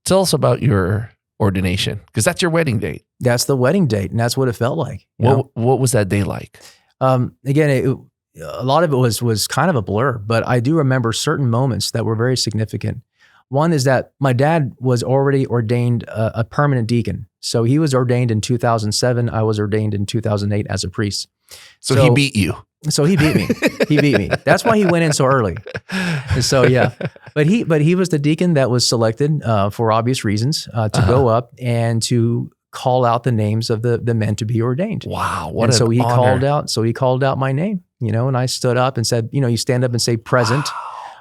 Tell us about your ordination, because that's your wedding date. That's the wedding date, and that's what it felt like. What was that day like? Again, a lot of it was kind of a blur, but I do remember certain moments that were very significant. One is that my dad was already ordained a permanent deacon. So he was ordained in 2007. I was ordained in 2008 as a priest. So he beat you. So he beat me. He beat me. That's why he went in so early. And so yeah, but he was the deacon that was selected for obvious reasons to go up and to call out the names of the men to be ordained. Wow, what an honor. So he called out my name, and I stood up and said, you stand up and say present.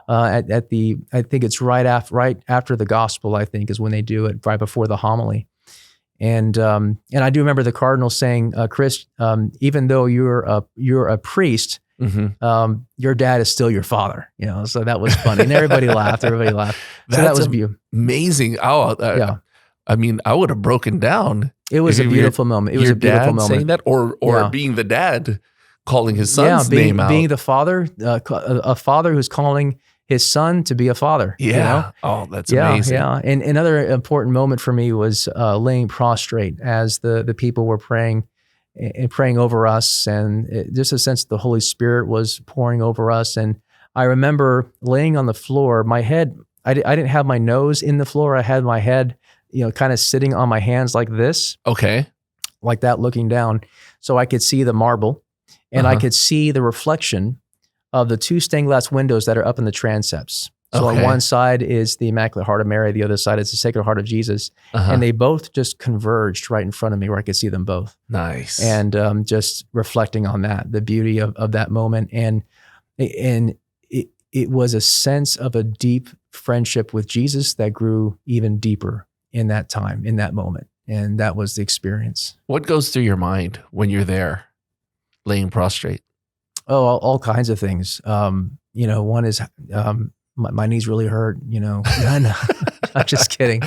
At the, I think it's right after the gospel, I think is when they do it, right before the homily. And I do remember the cardinal saying, Chris, even though you're a priest, your dad is still your father, so that was funny. And everybody laughed. So that was beautiful. Amazing. Yeah. I mean, I would have broken down. It was a beautiful moment. It was a beautiful moment. Saying that, or being the dad calling his son's name out. Being the father, a father who's calling his son to be a father. Yeah. Oh, that's amazing. Yeah. And another important moment for me was laying prostrate as the people were praying and praying over us, and just a sense that the Holy Spirit was pouring over us. And I remember laying on the floor, my head, I didn't have my nose in the floor. I had my head, kind of sitting on my hands like this. Okay. Like that, looking down. So I could see the marble, and I could see the reflection of the two stained glass windows that are up in the transepts. So on one side is the Immaculate Heart of Mary, the other side is the Sacred Heart of Jesus. And they both just converged right in front of me where I could see them both. Nice. And just reflecting on that, the beauty of that moment. And it was a sense of a deep friendship with Jesus that grew even deeper in that time, in that moment. And that was the experience. What goes through your mind when you're there laying prostrate? Oh, all kinds of things. One is my knees really hurt. No, I'm just kidding.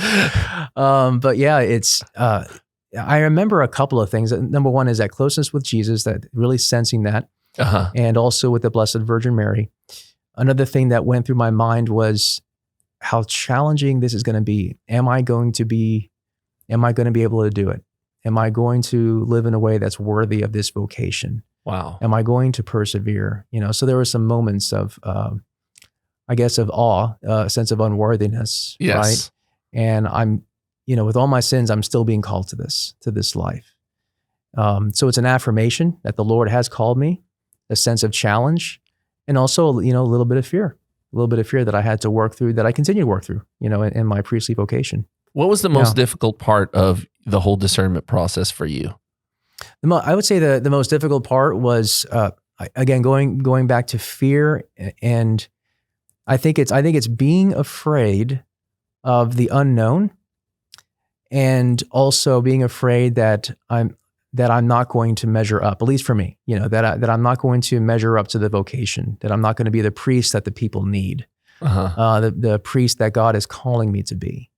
But yeah, it's. I remember a couple of things. Number one is that closeness with Jesus, that really sensing that, and also with the Blessed Virgin Mary. Another thing that went through my mind was how challenging this is going to be. Am I going to be able to do it? Am I going to live in a way that's worthy of this vocation? Wow. Am I going to persevere? So there were some moments of, I guess, of awe, a sense of unworthiness, yes. Right? And I'm, with all my sins, I'm still being called to this life. So it's an affirmation that the Lord has called me, a sense of challenge, and also, a little bit of fear that I had to work through, that I continue to work through, in my priestly vocation. What was the most difficult part of the whole discernment process for you? I would say the most difficult part was, again, going back to fear, and I think it's being afraid of the unknown, and also being afraid that I'm not going to measure up, at least for me, that I'm not going to measure up to the vocation, that I'm not going to be the priest that the people need, the priest that God is calling me to be.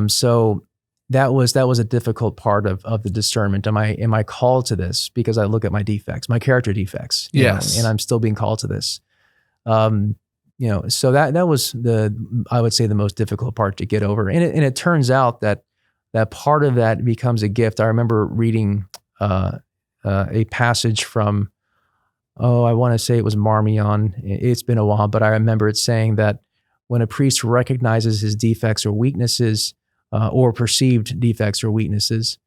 So that was a difficult part of the discernment. Am I called to this? Because I look at my defects, my character defects, yes, and I'm still being called to this. So that was I would say the most difficult part to get over. And it turns out that part of that becomes a gift. I remember reading a passage from, I want to say it was Marmion. It's been a while, but I remember it saying that when a priest recognizes his defects or weaknesses, or perceived defects or weaknesses,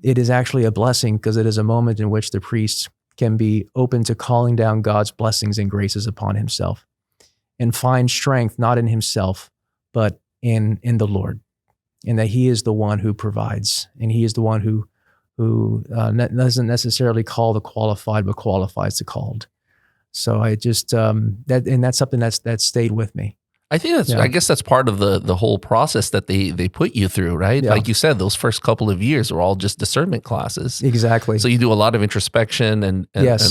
it is actually a blessing, because it is a moment in which the priest can be open to calling down God's blessings and graces upon himself, and find strength not in himself, but in the Lord, and that he is the one who provides, and he is the one who doesn't necessarily call the qualified, but qualifies the called. So I just that's something that stayed with me. I think I guess that's part of the whole process that they put you through, right? Yeah. Like you said, those first couple of years were all just discernment classes. Exactly. So you do a lot of introspection and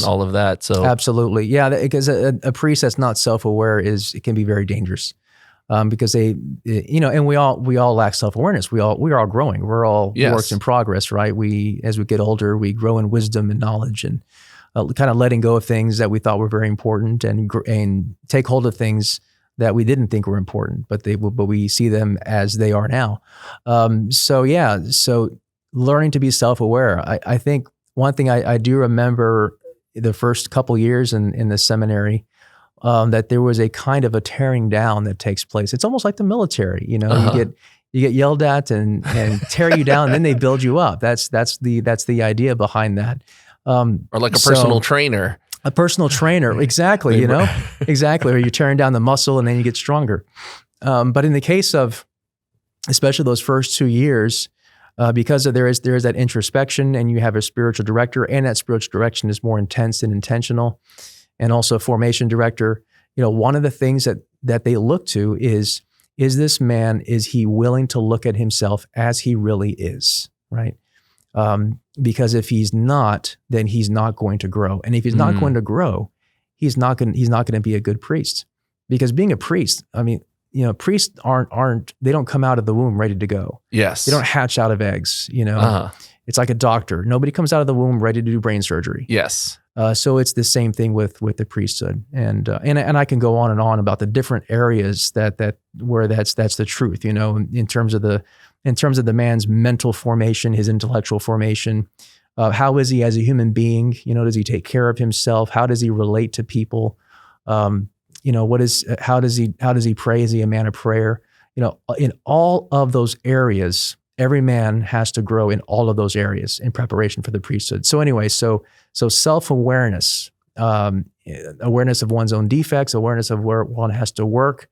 all of that. So absolutely, yeah. Because a priest that's not self-aware it can be very dangerous, because they, and we all lack self-awareness. We're all growing. We're all works in progress, right? As we get older, we grow in wisdom and knowledge, and kind of letting go of things that we thought were very important, and take hold of things that we didn't think were important, but we see them as they are now. So learning to be self-aware. I think one thing I do remember the first couple years in the seminary, that there was a kind of a tearing down that takes place. It's almost like the military, you get yelled at and tear you down, and then they build you up. That's the idea behind that. Or like a personal trainer. A personal trainer, exactly, exactly. Or you're tearing down the muscle and then you get stronger. But in the case of, especially those first 2 years, because there is that introspection, and you have a spiritual director, and that spiritual direction is more intense and intentional, and also a formation director. One of the things that they look to is this man, is he willing to look at himself as he really is, right? Because if he's not, then he's not going to grow. And if he's not going to grow, he's not going to be a good priest. Because being a priest, priests they don't come out of the womb ready to go. Yes. They don't hatch out of eggs, It's like a doctor. Nobody comes out of the womb ready to do brain surgery. Yes. So it's the same thing with the priesthood, and I can go on and on about the different areas where that's the truth, in terms of the man's mental formation, his intellectual formation. How is he as a human being? Does he take care of himself? How does he relate to people? How does he pray? Is he a man of prayer? In all of those areas, every man has to grow in all of those areas in preparation for the priesthood. So anyway, so self-awareness, awareness of one's own defects, awareness of where one has to work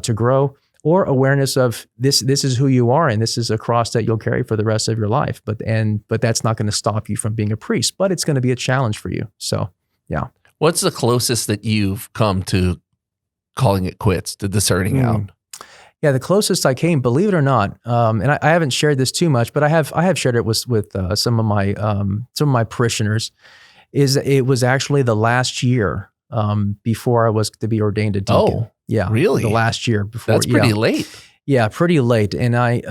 to grow, or awareness of this is who you are, and this is a cross that you'll carry for the rest of your life. But that's not going to stop you from being a priest, but it's going to be a challenge for you. So, yeah. What's the closest that you've come to calling it quits, to discerning out? Yeah, the closest I came, believe it or not, and I haven't shared this too much, but I have shared it with some of my parishioners. It was actually the last year before I was to be ordained a deacon. Oh, yeah, really? The last year before. That's pretty late. Yeah, pretty late. And I,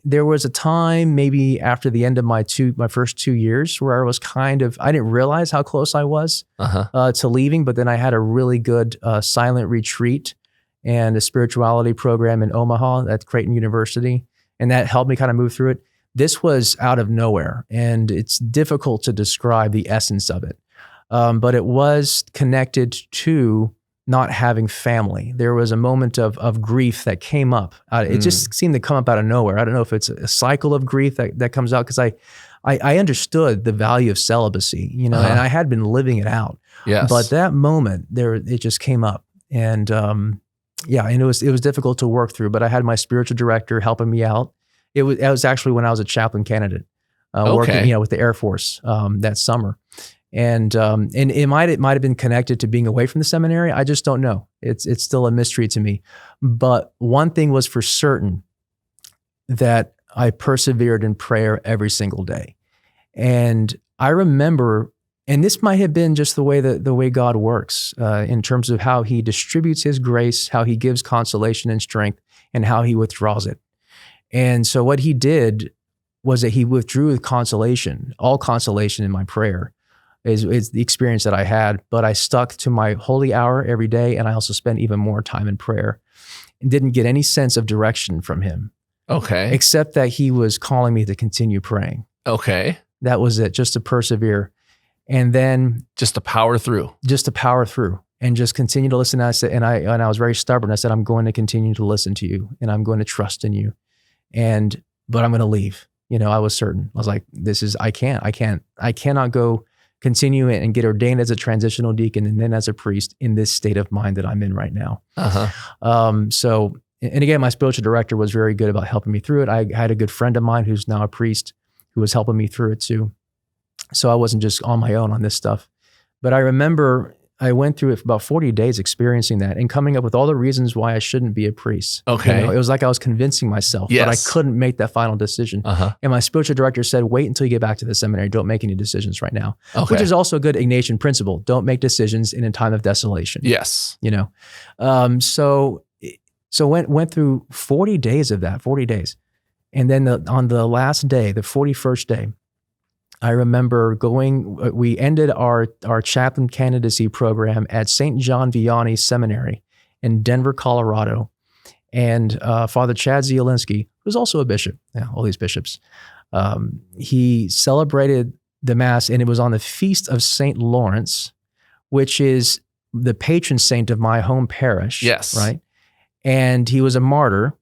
there was a time maybe after the end of my first 2 years where I was I didn't realize how close I was to leaving, but then I had a really good silent retreat and a spirituality program in Omaha at Creighton University. And that helped me kind of move through it. This was out of nowhere, and it's difficult to describe the essence of it. But it was connected to not having family. There was a moment of grief that came up. It just seemed to come up out of nowhere. I don't know if it's a cycle of grief that comes out, because I understood the value of celibacy, and I had been living it out. Yes. But that moment it just came up, and and it was difficult to work through. But I had my spiritual director helping me out. It was actually when I was a chaplain candidate, working with the Air Force that summer. And it might have been connected to being away from the seminary. I just don't know. It's still a mystery to me. But one thing was for certain, that I persevered in prayer every single day. And I remember, and this might have been just the way God works in terms of how he distributes his grace, how he gives consolation and strength, and how he withdraws it. And so what he did was that he withdrew consolation, all consolation in my prayer. Is the experience that I had, but I stuck to my holy hour every day, and I also spent even more time in prayer, and didn't get any sense of direction from him. Okay. Except that he was calling me to continue praying. Okay. That was it, just to persevere. And then just to power through. And just continue to listen. And I was very stubborn. I said, I'm going to continue to listen to you, and I'm going to trust in you. But I'm going to leave. I was certain. I was like, I cannot go continue and get ordained as a transitional deacon and then as a priest in this state of mind that I'm in right now. So, and again, my spiritual director was very good about helping me through it. I had a good friend of mine who's now a priest who was helping me through it too. So I wasn't just on my own on this stuff. But I remember I went through it for about 40 days experiencing that and coming up with all the reasons why I shouldn't be a priest. Okay. It was like I was convincing myself, but I couldn't make that final decision. And my spiritual director said, wait until you get back to the seminary. Don't make any decisions right now, which is also a good Ignatian principle. Don't make decisions in a time of desolation. Yes. So went through 40 days of that, 40 days. And then on the last day, the 41st day, I remember we ended our chaplain candidacy program at St. John Vianney Seminary in Denver, Colorado. And Father Chad Zielinski, who's also a bishop, all these bishops, he celebrated the Mass, and it was on the feast of St. Lawrence, which is the patron saint of my home parish. Yes. Right? And he was a martyr.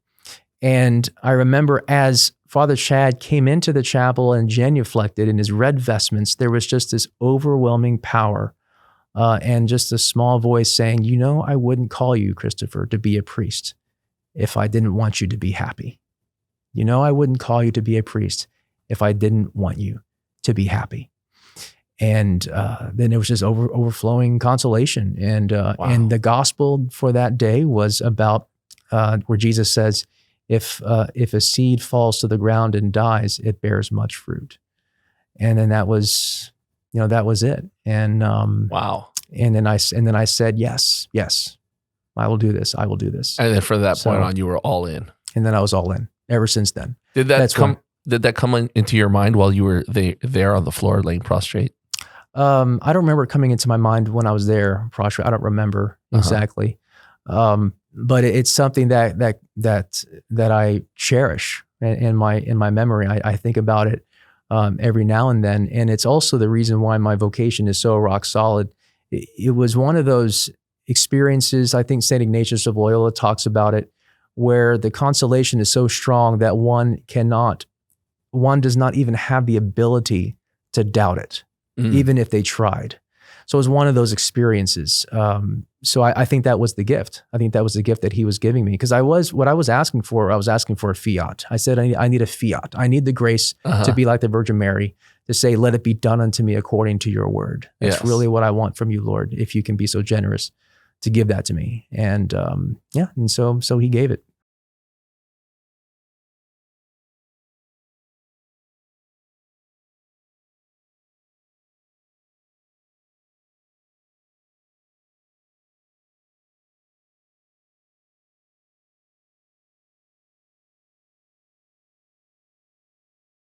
And I remember as Father Chad came into the chapel and genuflected in his red vestments, there was just this overwhelming power and just a small voice saying, I wouldn't call you, Christopher, to be a priest if I didn't want you to be happy. I wouldn't call you to be a priest if I didn't want you to be happy. And then it was just overflowing consolation. And and the gospel for that day was about where Jesus says, if a seed falls to the ground and dies, it bears much fruit. And then that was it. And wow. And then I said, yes, I will do this. I will do this. And then from that point on, you were all in. And then I was all in ever since then. Did that come into your mind while you were there on the floor laying prostrate? I don't remember it coming into my mind when I was there prostrate. I don't remember exactly. But it's something that I cherish in my memory. I think about it every now and then, and it's also the reason why my vocation is so rock solid. It was one of those experiences. I think Saint Ignatius of Loyola talks about it, where the consolation is so strong that one does not even have the ability to doubt it, even if they tried. So it was one of those experiences. So I think that was the gift. I think that was the gift that he was giving me, because I was asking for a fiat. I said, I need a fiat. I need the grace to be like the Virgin Mary, to say, let it be done unto me according to your word. That's really what I want from you, Lord, if you can be so generous to give that to me. And and so he gave it.